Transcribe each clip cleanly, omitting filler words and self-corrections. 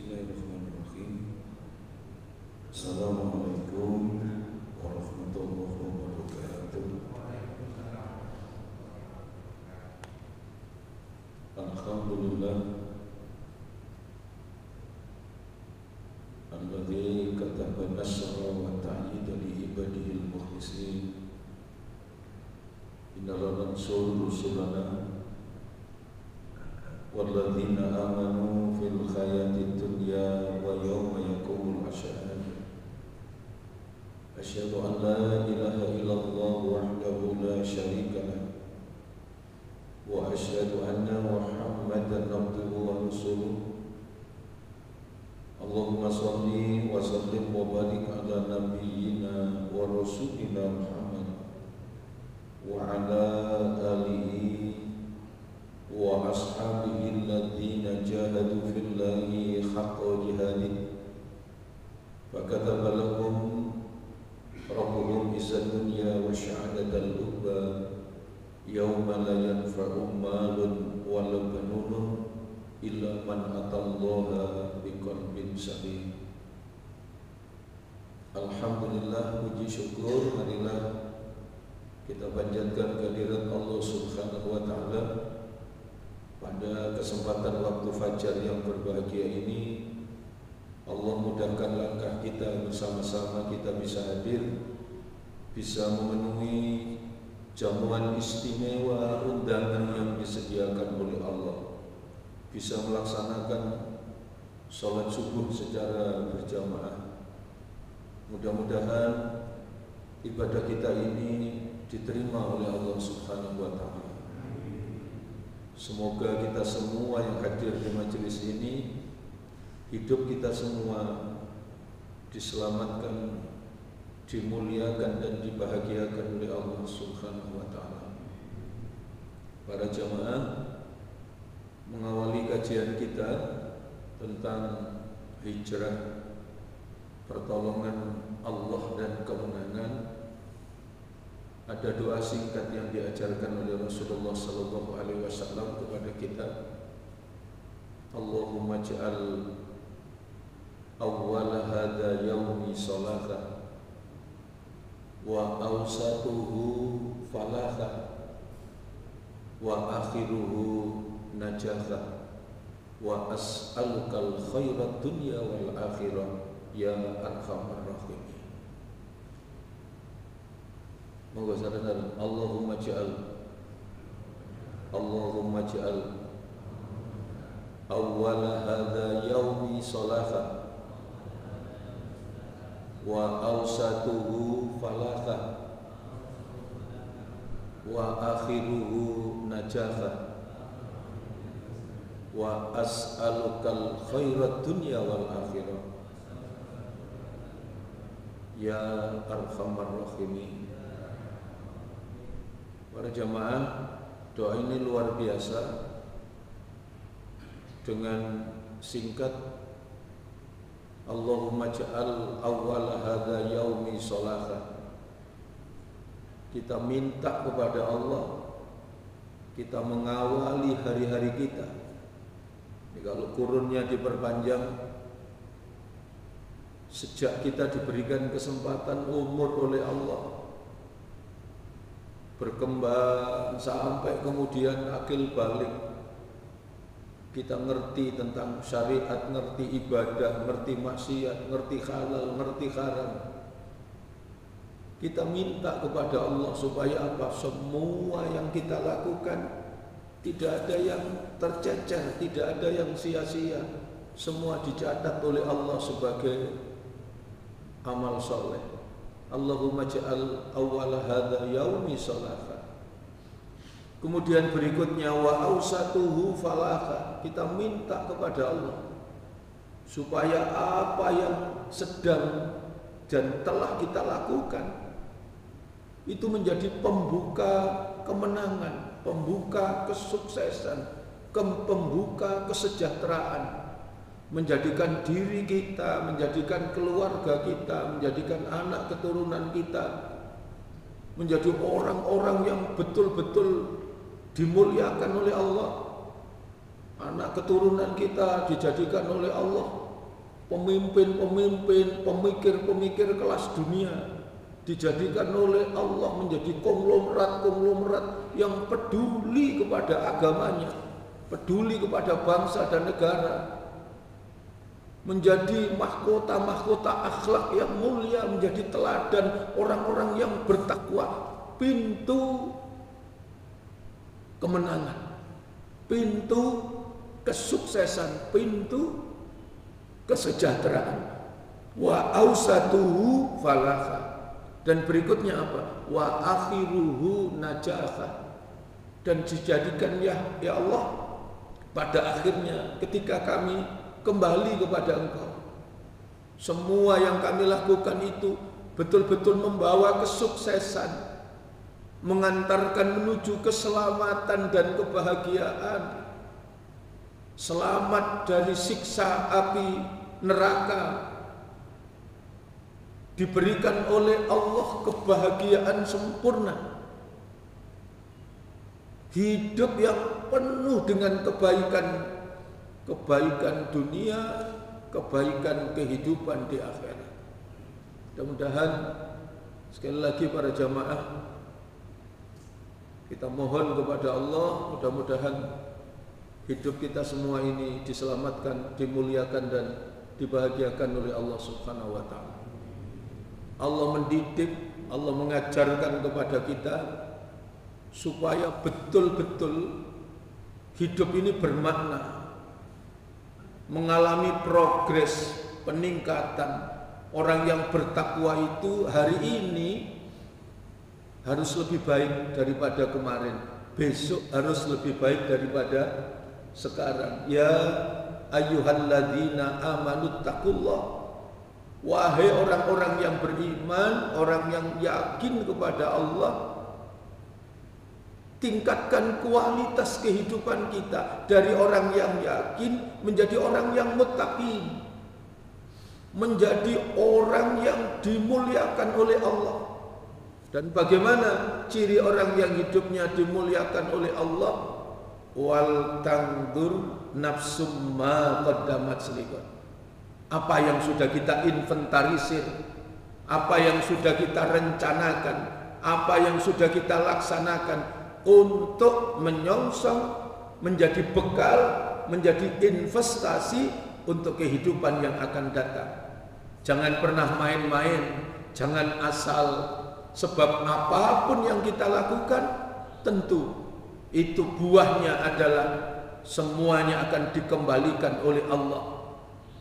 Bismillahirrahmanirrahim. Assalamualaikum warahmatullahi wabarakatuh. Alhamdulillah alladzi kataba nasra wa ta'yida li ibadihi al-mukhlisin. Inna lanansuru rusulana walladzina amanu fil hayatid dunya wa yawma yaqumul ashhad. Asyhadu an la ilaha illallah wahdahu la syarika lah wa asyhadu anna Muhammadan abduhu wa rasuluh. Allahumma shalli wa sallim wa barik ala nabiyyina wa rasulina Muhammad wa ala alihi wa ashabihi alladhina jahadu fillahi haqqa jihadih fakataba lahum rabbuhum izzat dunya wa syahadatal ukhra yawma la yanfa'u malun wa la banun illa man atallaha biqalbin salim. Alhamdulillah, puji syukur marilah kita panjatkan kehadirat Allah Subhanahu wa taala. Pada kesempatan waktu fajar yang berbahagia ini, Allah mudahkan langkah kita bersama-sama, kita bisa hadir, bisa memenuhi jamuan istimewa undangan yang disediakan oleh Allah, bisa melaksanakan sholat subuh secara berjamaah. Mudah-mudahan ibadah kita ini diterima oleh Allah Subhanahu wa taala. Semoga kita semua yang hadir di majelis ini, hidup kita semua diselamatkan, dimuliakan dan dibahagiakan oleh Allah Subhanahu wa taala. Para jamaah, mengawali kajian kita tentang hijrah, pertolongan Allah dan kemenangan, ada doa singkat yang diajarkan oleh Rasulullah sallallahu alaihi wasallam kepada kita. Allahumma ja'al awwala hadha yaumi salata wa awsatuhu falaha wa akhiruhu najaha wa as'alukal khairat dunya wal akhirah ya arhamar rahimin. Moga sadar Allahumma ja'al awwala hadha yaumi salaha wa awsatuhu falaha wa akhiruhu najaha wa as'alukal khairat dunya wal akhirah ya arhamar rahimin. Para jamaah, doa ini luar biasa. Dengan singkat, Allahumma ja'al awwala hadha yaumi salaha. Kita minta kepada Allah, kita mengawali hari-hari kita. Jadi kalau kurunnya diperpanjang, sejak kita diberikan kesempatan umur oleh Allah, berkembang sampai kemudian akil balik, kita ngerti tentang syariat, ngerti ibadah, ngerti maksiat, ngerti halal, ngerti haram. Kita minta kepada Allah supaya apa? Semua yang kita lakukan tidak ada yang tercecer, tidak ada yang sia-sia. Semua dicatat oleh Allah sebagai amal soleh. Allahumma ja'al awwala hadha yaumi salaha. Kemudian berikutnya wa awsatuhu falaha. Kita minta kepada Allah supaya apa yang sedang dan telah kita lakukan itu menjadi pembuka kemenangan, pembuka kesuksesan, pembuka kesejahteraan, menjadikan diri kita, menjadikan keluarga kita, menjadikan anak keturunan kita menjadi orang-orang yang betul-betul dimuliakan oleh Allah. Anak keturunan kita dijadikan oleh Allah pemimpin-pemimpin, pemikir-pemikir kelas dunia dijadikan oleh Allah menjadi konglomerat-konglomerat yang peduli kepada agamanya, peduli kepada bangsa dan negara, menjadi mahkota-mahkota akhlak yang mulia, menjadi teladan orang-orang yang bertakwa. Pintu kemenangan, pintu kesuksesan, pintu kesejahteraan. Wa ausatuhu falaha. Dan berikutnya apa? Wa akhiruhu najaha. Dan dijadikan ya Allah, pada akhirnya ketika kami kembali kepada Engkau, semua yang kami lakukan itu betul-betul membawa kesuksesan, mengantarkan menuju keselamatan dan kebahagiaan, selamat dari siksa api neraka, diberikan oleh Allah kebahagiaan sempurna, hidup yang penuh dengan kebaikan dunia, kebaikan kehidupan di akhirat. Mudah-mudahan sekali lagi para jamaah, kita mohon kepada Allah, mudah-mudahan hidup kita semua ini diselamatkan, dimuliakan dan dibahagiakan oleh Allah Subhanahu wa taala. Allah mendidik, Allah mengajarkan kepada kita supaya betul-betul hidup ini bermakna, mengalami progres, peningkatan. Orang yang bertakwa itu hari ini harus lebih baik daripada kemarin, besok harus lebih baik daripada sekarang. Ya ayyuhalladzina amanu taqullah. Wahai orang-orang yang beriman, orang yang yakin kepada Allah, tingkatkan kualitas kehidupan kita dari orang yang yakin menjadi orang yang muttaqin, menjadi orang yang dimuliakan oleh Allah. Dan bagaimana ciri orang yang hidupnya dimuliakan oleh Allah? Wal tangdur nafsum ma qaddamat seliqat. Apa yang sudah kita inventarisir, apa yang sudah kita rencanakan, apa yang sudah kita laksanakan untuk menyongsong, menjadi bekal, menjadi investasi untuk kehidupan yang akan datang. Jangan pernah main-main, jangan asal, sebab apapun yang kita lakukan tentu itu buahnya adalah semuanya akan dikembalikan oleh Allah.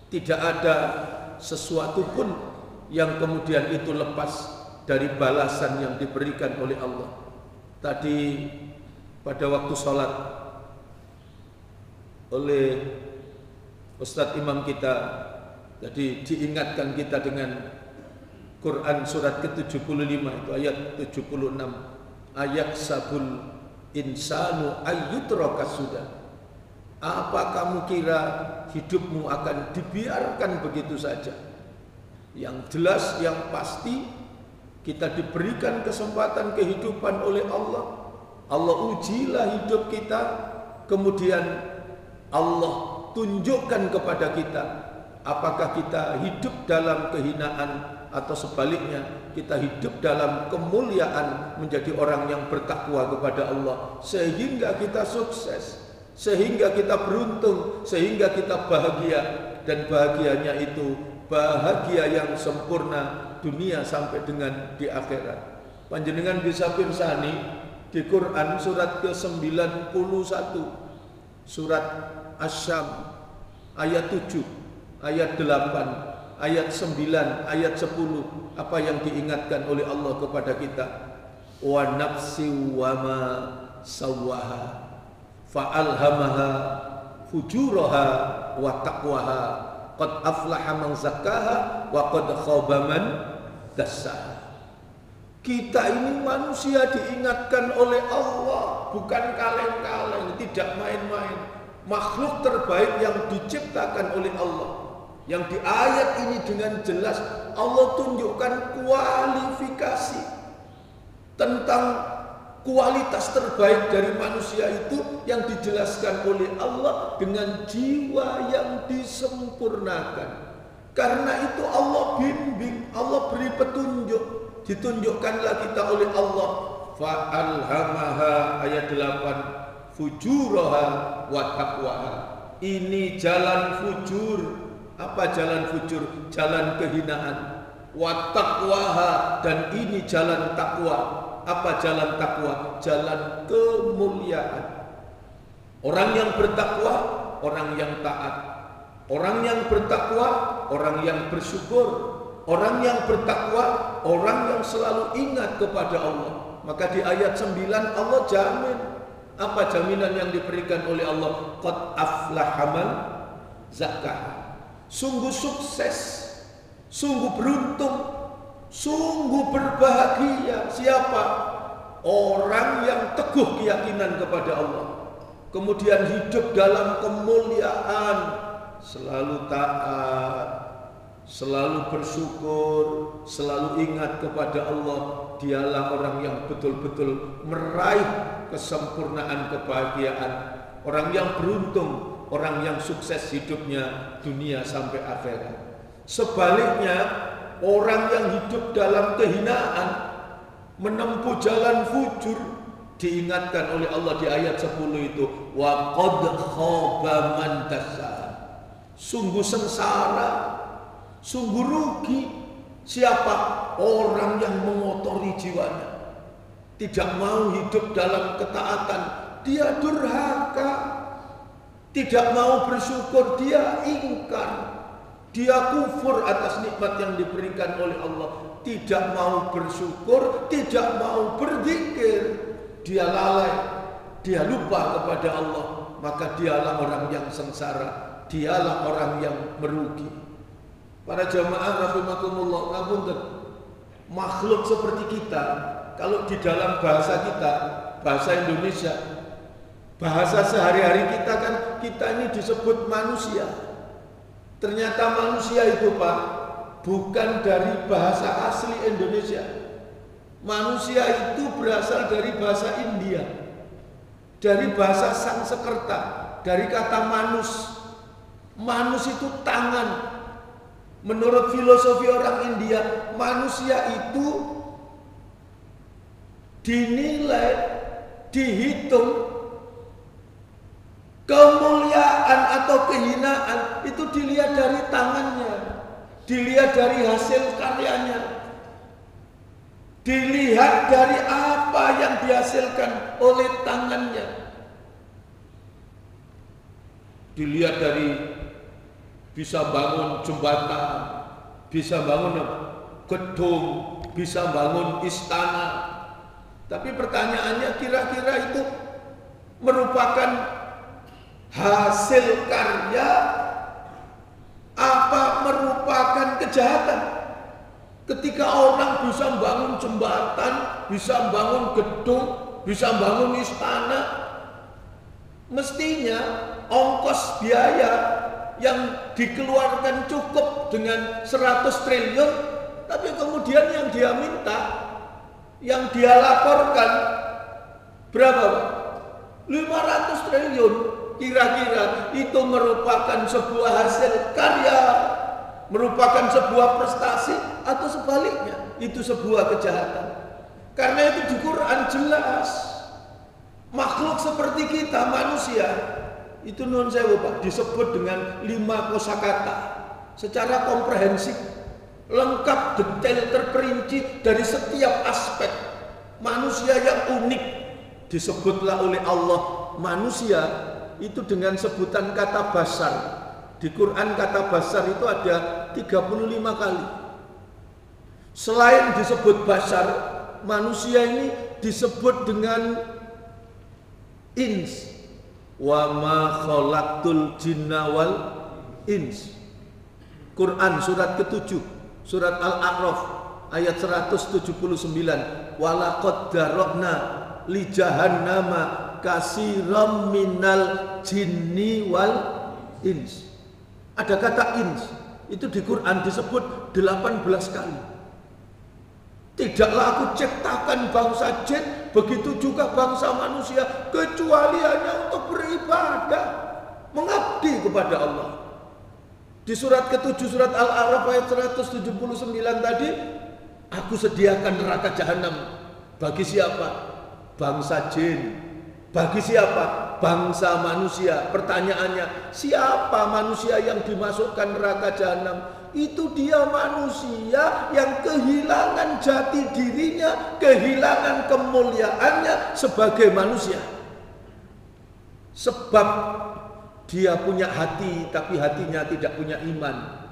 Tidak ada sesuatu pun yang kemudian itu lepas dari balasan yang diberikan oleh Allah. Tadi pada waktu sholat oleh Ustadz Imam kita, jadi diingatkan kita dengan Quran surat ke-75 itu ayat 76. Ayat sabul insanu ayyutraka sudah. Apa kamu kira hidupmu akan dibiarkan begitu saja? Yang jelas, yang pasti, kita diberikan kesempatan kehidupan oleh Allah. Allah ujilah hidup kita, kemudian Allah tunjukkan kepada kita apakah kita hidup dalam kehinaan atau sebaliknya kita hidup dalam kemuliaan, menjadi orang yang bertakwa kepada Allah, sehingga kita sukses, sehingga kita beruntung, sehingga kita bahagia. Dan bahagianya itu bahagia yang sempurna dunia sampai dengan di akhirat. Panjenengan bisa pirsani di Quran surat ke-91, surat Asy-Syam ayat 7, ayat 8, ayat 9, ayat 10. Apa yang diingatkan oleh Allah kepada kita? Wa nafsi wa ma sawwaha fa'alhamaha fujuraha wa taqwaha qad aflaha man zakkaha wa qad khaba man dassaha. Kita ini manusia diingatkan oleh Allah, bukan kaleng-kaleng, tidak main-main. Makhluk terbaik yang diciptakan oleh Allah, yang di ayat ini dengan jelas Allah tunjukkan kualifikasi tentang kualitas terbaik dari manusia itu yang dijelaskan oleh Allah dengan jiwa yang disempurnakan, Karena itu Allah bimbing, Allah beri petunjuk, ditunjukkanlah kita oleh Allah. Fa'alhamaha ayat 8 fujuraha wa taqwaha. Ini jalan fujur. Apa jalan fujur? Jalan kehinaan. Wa taqwaha, dan ini jalan takwa. Apa jalan takwa? Jalan kemuliaan. Orang yang bertakwa, orang yang taat. Orang yang bertakwa, orang yang bersyukur. Orang yang bertakwa, orang yang selalu ingat kepada Allah. Maka di ayat 9 Allah jamin. Apa jaminan yang diberikan oleh Allah? Qad aflaha man zakkaha. Sungguh sukses, sungguh beruntung, sungguh berbahagia. Siapa? Orang yang teguh keyakinan kepada Allah, kemudian hidup dalam kemuliaan, selalu taat, selalu bersyukur, selalu ingat kepada Allah. Dialah orang yang betul-betul meraih kesempurnaan kebahagiaan, orang yang beruntung, orang yang sukses hidupnya dunia sampai akhirat. Sebaliknya, orang yang hidup dalam kehinaan, menempuh jalan fujur, diingatkan oleh Allah di ayat 10 itu, wa qad khaba man dassaha. Sungguh sengsara, sungguh rugi. Siapa? Orang yang mengotori jiwanya, tidak mau hidup dalam ketaatan, dia durhaka. Tidak mau bersyukur, dia ingkar. Dia kufur atas nikmat yang diberikan oleh Allah. Tidak mau bersyukur, tidak mau berzikir. Dia lalai, dia lupa kepada Allah. Maka dialah orang yang sengsara, dialah orang yang merugi. Para jamaah rahimakumullah, ngapunten. Makhluk seperti kita, kalau di dalam bahasa kita, bahasa Indonesia, bahasa sehari-hari kita kan, kita ini disebut manusia. Ternyata manusia itu Pak, bukan dari bahasa asli Indonesia. Manusia itu berasal dari bahasa India, dari bahasa Sanskerta, dari kata manus. Manus itu tangan. Menurut filosofi orang India, manusia itu dinilai, dihitung, kemuliaan atau kehinaan itu dilihat dari tangannya, dilihat dari hasil karyanya, dilihat dari apa yang dihasilkan oleh tangannya, dilihat dari bisa bangun jembatan, bisa bangun gedung, bisa bangun istana. Tapi pertanyaannya, kira-kira itu merupakan hasil karya apa merupakan kejahatan? Ketika orang bisa bangun jembatan, bisa bangun gedung, bisa bangun istana, mestinya ongkos biaya yang dikeluarkan cukup dengan 100 triliun, tapi kemudian yang dia minta, yang dia laporkan berapa? 500 triliun. Kira-kira itu merupakan sebuah hasil karya, merupakan sebuah prestasi, atau sebaliknya itu sebuah kejahatan? Karena itu di Quran jelas, makhluk seperti kita manusia itu nun sewu Pak, disebut dengan 5 kosakata secara komprehensif, lengkap, detail, terperinci dari setiap aspek manusia yang unik. Disebutlah oleh Allah manusia itu dengan sebutan kata basar. Di Quran kata basar itu ada 35 kali. Selain disebut basar, manusia ini disebut dengan ins. Wa ma khalaqtul jinna wal ins. Quran surat ke-7, surat Al-A'raf ayat 179. Walaqad darabna li jahannama katsiran minal jinni wal ins. Ada kata ins, itu di Quran disebut 18 kali. Tidaklah aku ciptakan bangsa jin, begitu juga bangsa manusia, kecuali hanya untuk beribadah, mengabdi kepada Allah. Di surat ke-7 surat Al-A'raf ayat 179 tadi, aku sediakan neraka jahanam bagi siapa? Bangsa jin. Bagi siapa? Bangsa manusia. Pertanyaannya, siapa manusia yang dimasukkan neraka jahanam? Itu dia manusia yang kehilangan jati dirinya, kehilangan kemuliaannya sebagai manusia. Sebab dia punya hati, tapi hatinya tidak punya iman.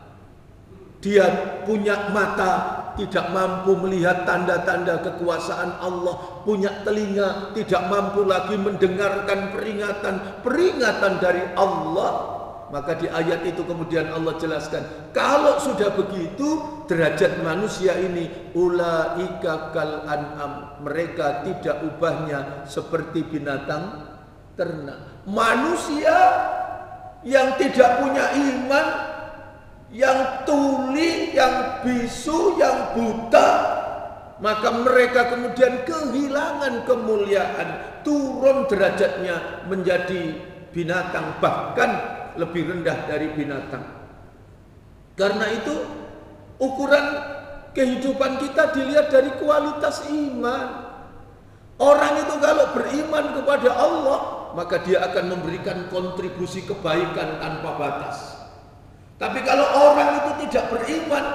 Dia punya mata, tidak mampu melihat tanda-tanda kekuasaan Allah. Punya telinga, tidak mampu lagi mendengarkan peringatan dari Allah. Maka di ayat itu kemudian Allah jelaskan, kalau sudah begitu derajat manusia ini ulaika kal an'am, mereka tidak ubahnya seperti binatang ternak. Manusia yang tidak punya iman, yang tuli, yang bisu, yang buta, maka mereka kemudian kehilangan kemuliaan, turun derajatnya menjadi binatang, bahkan lebih rendah dari binatang. Karena itu ukuran kehidupan kita dilihat dari kualitas iman. Orang itu kalau beriman kepada Allah, maka dia akan memberikan kontribusi kebaikan tanpa batas. Tapi kalau orang itu tidak beriman,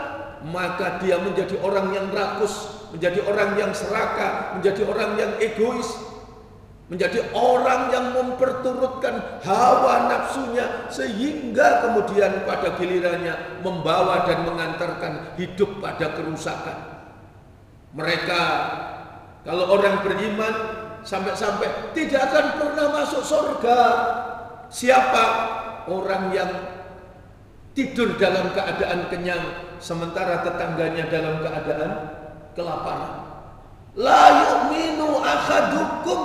maka dia menjadi orang yang rakus, menjadi orang yang serakah, menjadi orang yang egois, menjadi orang yang memperturutkan hawa nafsunya, sehingga kemudian pada gilirannya membawa dan mengantarkan hidup pada kerusakan. Mereka, kalau orang beriman, sampai-sampai tidak akan pernah masuk surga. Siapa? Orang yang tidur dalam keadaan kenyang, sementara tetangganya dalam keadaan kelaparan. La yu'minu ahadukum,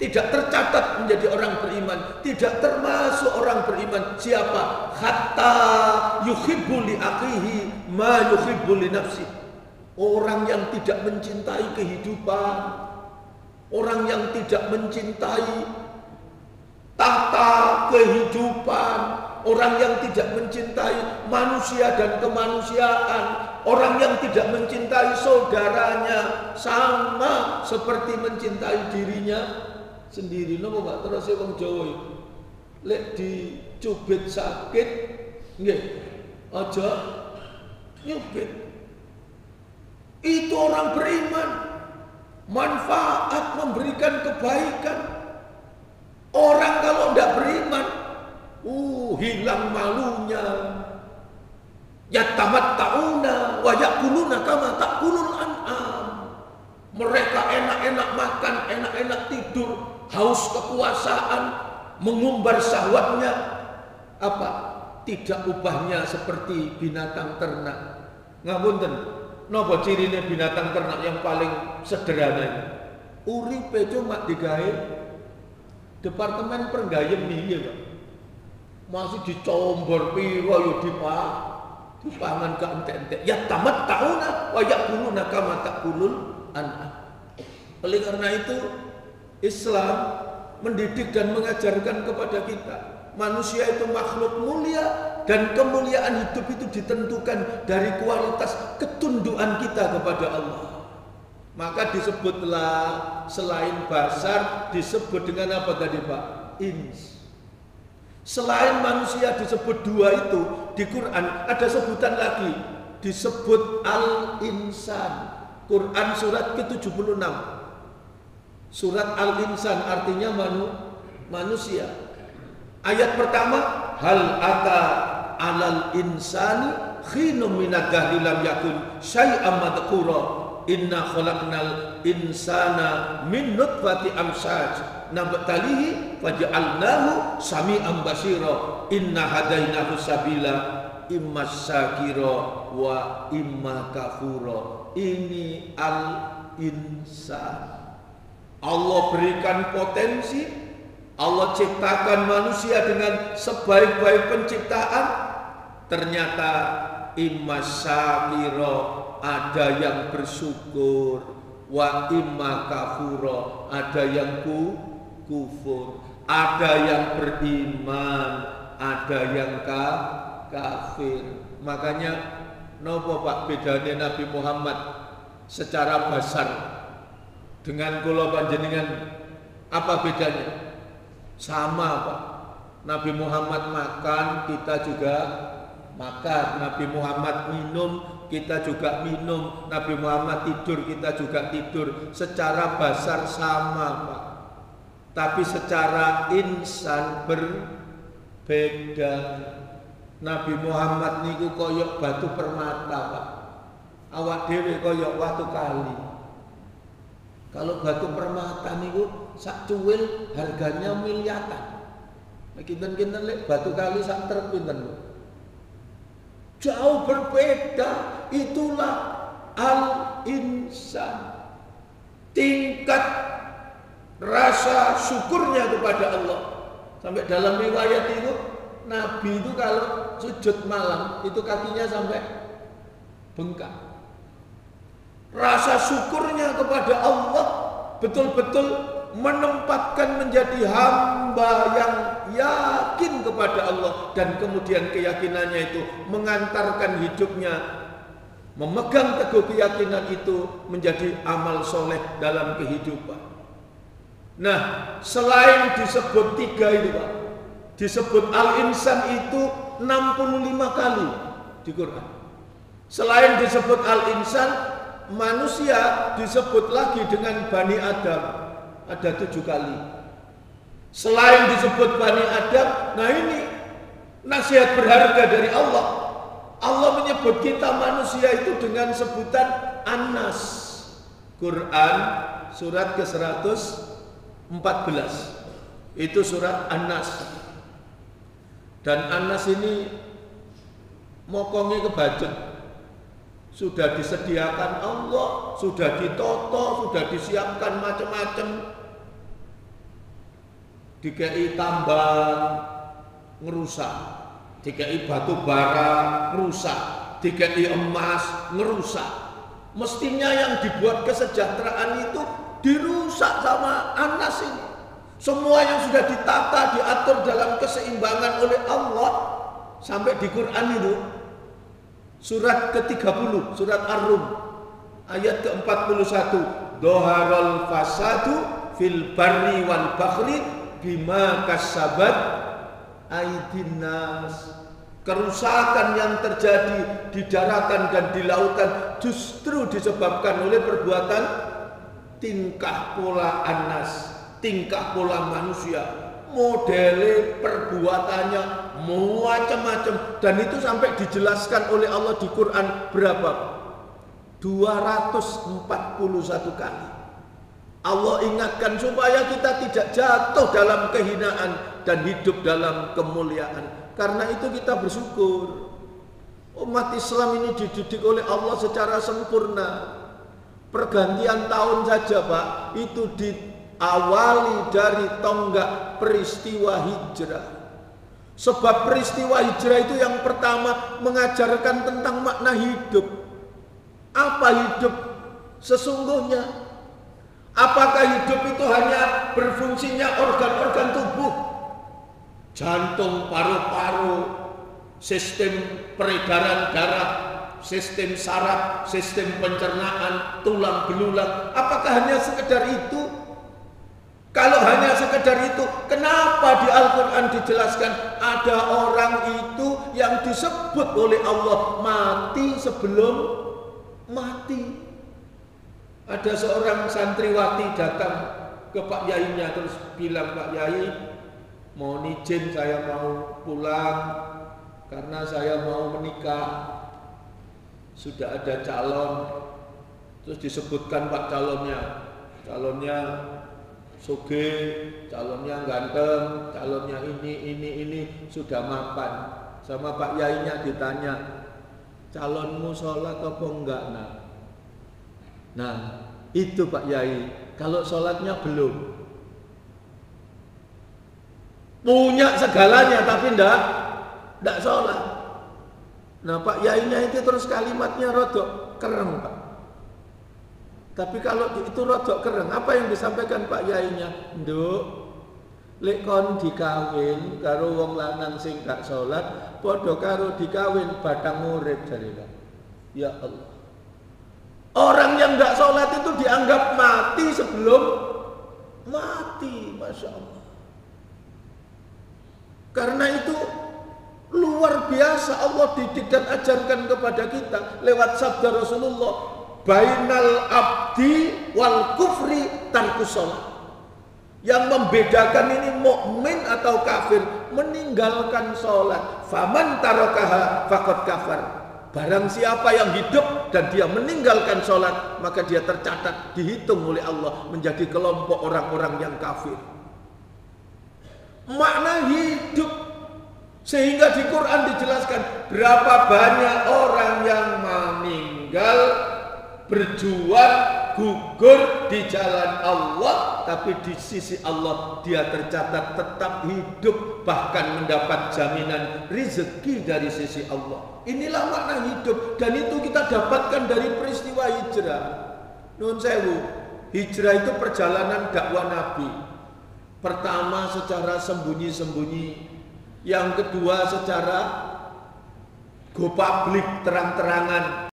tidak tercatat menjadi orang beriman, tidak termasuk orang beriman. Siapa? Hatta yuhibbu li akhihi ma yuhibbu li nafsi. Orang yang tidak mencintai kehidupan, orang yang tidak mencintai tata kehidupan, orang yang tidak mencintai manusia dan kemanusiaan, orang yang tidak mencintai saudaranya, sama seperti mencintai dirinya sendiri. Napa Pak terus wong Jawa iki lek dicubit sakit nggih aja nyubit. Itu orang beriman, manfaat, memberikan kebaikan. Orang kalau tidak beriman, hilang malunya. Yatamatta'una wa ya'kuluna kama ta'kulul an'am. Mereka enak-enak makan, enak-enak tidur, haus kekuasaan, mengumbar syahwatnya. Apa? Tidak ubahnya seperti binatang ternak. Ngapunten, napa cirine binatang ternak yang paling sederhana? Uripe cuma digawe departemen penggayem nih, Pak. Masih dicombor piro yo dipangan ke entek-entek. Ya tamat tauna wa yaquluna kama taqulul an'am. Oleh karena itu Islam mendidik dan mengajarkan kepada kita, manusia itu makhluk mulia dan kemuliaan hidup itu ditentukan dari kualitas ketundukan kita kepada Allah. Maka disebutlah selain basar disebut dengan apa tadi Pak? Ins. Selain manusia disebut dua itu, di Quran ada sebutan lagi, disebut al-insan. Quran surat ke-76. Surat al-insan artinya manusia. Ayat pertama, hal ata alal insani khinum minad dahri lam yakun syai'am madhkura. Inna khalaqnal insana min nutfati amsaj nabtalihi faj'alnahu sami'an basira. Inna hadainahu sabila imma syakira wa imma kafura. Ini al-insan. Allah berikan potensi, Allah ciptakan manusia dengan sebaik-baik penciptaan. Ternyata imma syakira, ada yang bersyukur, wa imma kafura, ada yang kufur, ada yang beriman, ada yang kafir. Makanya nopo Pak bedane Nabi Muhammad secara basar dengan kula panjenengan, apa bedanya? Sama Pak. Nabi Muhammad makan, kita juga makan. Nabi Muhammad minum, kita juga minum. Nabi Muhammad tidur, kita juga tidur. Secara basar sama Pak. Tapi secara insan berbeda. Nabi Muhammad niku koyok batu permata Pak. Awak dhewe koyok watu kali. Kalau batu permata niku sak cuwil harganya miliaran. Kinten-kinten lek batu kali sak truk pinten lho. Jauh berbeda. Itulah al-insan. Tingkat rasa syukurnya kepada Allah. Sampai dalam riwayat itu Nabi itu kalau sujud malam itu kakinya sampai bengkak. Rasa syukurnya kepada Allah betul-betul menempatkan menjadi hamba yang yakin kepada Allah, dan kemudian keyakinannya itu mengantarkan hidupnya memegang teguh keyakinan itu menjadi amal soleh dalam kehidupan. Nah, selain disebut tiga itu Pak, disebut al-insan itu 65 kali di Quran. Selain disebut al-insan, manusia disebut lagi dengan Bani Adam, ada 7 kali. Selain disebut Bani Adam, nah ini nasihat berharga dari Allah. Allah menyebut kita manusia itu dengan sebutan An-Nas. Quran surat ke-114. Itu surat An-Nas. Dan An-Nas ini mokongi kebacut. Sudah disediakan Allah, sudah ditoto, sudah disiapkan macam-macam. Dikei tambang ngerusak, dikei batu bara ngerusak, dikei emas ngerusak. Mestinya yang dibuat kesejahteraan itu dirusak sama An-Nas ini. Semua yang sudah ditata, diatur dalam keseimbangan oleh Allah. Sampai di Quran itu surat ke-30, surat Ar-Rum ayat ke-41, doharul fasadu fil barri wal bahri bima kasabat aydin nas. Kerusakan yang terjadi di daratan dan di lautan justru disebabkan oleh perbuatan tingkah pola An-Nas, tingkah pola manusia, modele perbuatannya macam-macam, dan itu sampai dijelaskan oleh Allah di Quran berapa? 241 kali. Allah ingatkan supaya kita tidak jatuh dalam kehinaan dan hidup dalam kemuliaan. Karena itu kita bersyukur. Umat Islam ini dididik oleh Allah secara sempurna. Pergantian tahun saja Pak, itu diawali dari tonggak peristiwa hijrah. Sebab peristiwa hijrah itu yang pertama mengajarkan tentang makna hidup. Apa hidup sesungguhnya? Apakah hidup itu hanya berfungsinya organ-organ tubuh? Jantung, paru-paru, sistem peredaran darah, sistem saraf, sistem pencernaan, tulang belulang. Apakah hanya sekedar itu? Kalau hanya sekedar itu, kenapa di Al-Quran dijelaskan ada orang itu yang disebut oleh Allah mati sebelum mati? Ada seorang santriwati datang ke Pak Yainya terus bilang, Pak Yai, mohon izin saya mau pulang karena saya mau menikah. Sudah ada calon. Terus disebutkan Pak calonnya sugih, calonnya ganteng, calonnya ini sudah mapan. Sama Pak Yainya ditanya, calonmu sholat apa enggak nak? Nah itu Pak Yai, kalau sholatnya belum, punya segalanya tapi enggak sholat. Nah Pak Yainya itu terus kalimatnya rodok kereng Pak. Tapi kalau itu rodok kereng, apa yang disampaikan Pak Yainya? Nduk, Lek kon dikawin karo wong lanang sing gak salat, padha karo dikawin batang urip jarene. Ya Allah. Orang yang gak salat itu dianggap mati sebelum mati, Masya Allah. Karena itu luar biasa Allah didik dan ajarkan kepada kita lewat sabda Rasulullah, bainal abdi wal kufri tarkus salat. Yang membedakan ini mukmin atau kafir meninggalkan sholat. Faman tarakaha faqad kafar. Barang siapa yang hidup dan dia meninggalkan sholat, maka dia tercatat, dihitung oleh Allah menjadi kelompok orang-orang yang kafir. Makna hidup. Sehingga di Quran dijelaskan berapa banyak orang yang meninggal berjuang gugur di jalan Allah, tapi di sisi Allah dia tercatat tetap hidup, bahkan mendapat jaminan rezeki dari sisi Allah. Inilah makna hidup, dan itu kita dapatkan dari peristiwa hijrah. Nun sewu, hijrah itu perjalanan dakwah Nabi. Pertama secara sembunyi-sembunyi, yang kedua secara go publik terang-terangan.